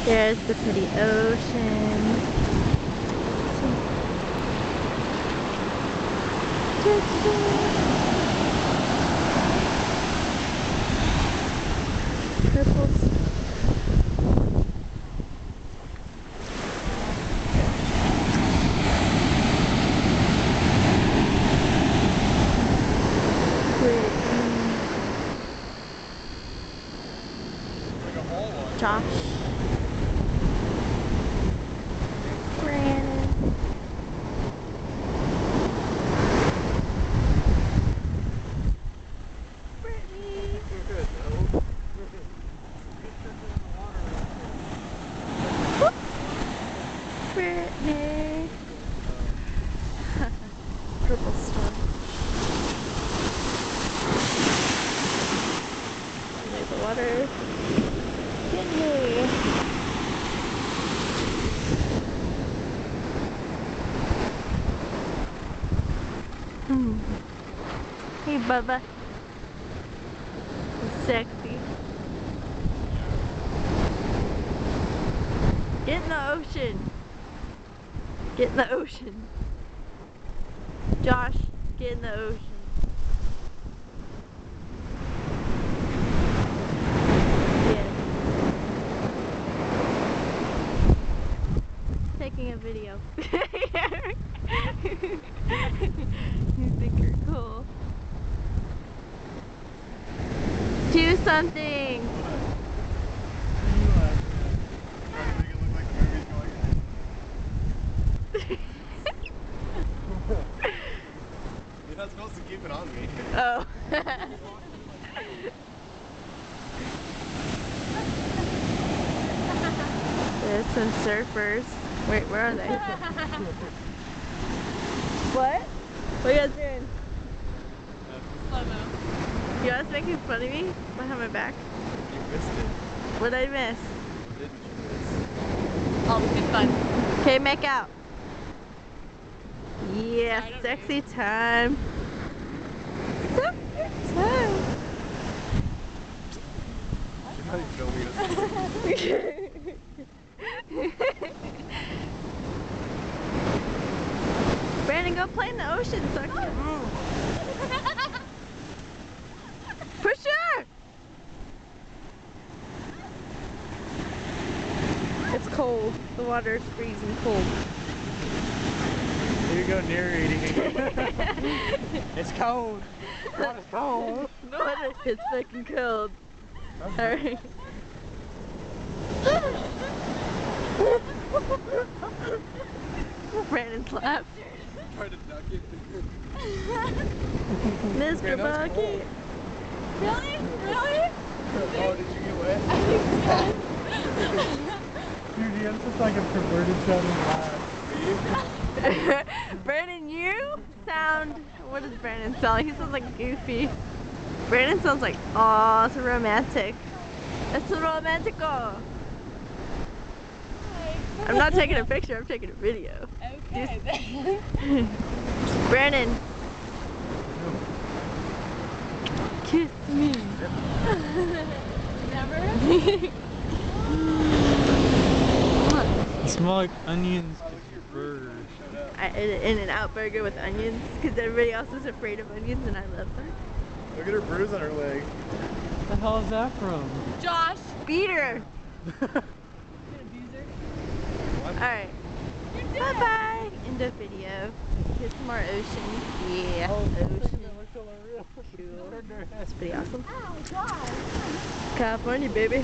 There's the pretty ocean. Purple. Josh. Brandon. Brittany. Brittany. Purple storm. There's the water. Yay. Hey, Bubba. It's sexy. Get in the ocean. Get in the ocean. Josh, get in the ocean. Yeah. Taking a video. You think you're cool. Do something. You're not supposed to keep it on me. Oh. There's some surfers. Wait, where are they? What? What are you guys doing? Slow-mo. You guys making fun of me behind my back? You missed it. What did I miss? Didn't you miss? All the good fun. Okay, make out. Yeah, I don't sexy time. Sexy time. You're not even filming us. Brandon, go play in the ocean so I can move. Push her! It's cold. The water is freezing cold. Here you go narrating. It's cold. The water's cold. The water is fucking cold. Alright. Brandon's laughed. Try to duck it. Mr. Man, that was Bucket. cold. Really? Really? Oh, did you get wet? I think so. Dude, that's just like a perverted sounding laugh. Brandon, you sound, what does Brandon sound like? He sounds like Goofy. Brandon sounds like, aw, it's a romantic. It's a romantico. I'm not taking a picture, I'm taking a video. Okay then. Brandon. Kiss me. Never? Smell like onions because you're bird. I ate an In-N-Out burger with onions because everybody else is afraid of onions and I love them. Look at her bruise on her leg. What the hell is that from? Josh. Beat her. Alright. Bye bye. End of video. Here's some more ocean. Yeah. Ocean. Cool. That's pretty awesome. California, baby.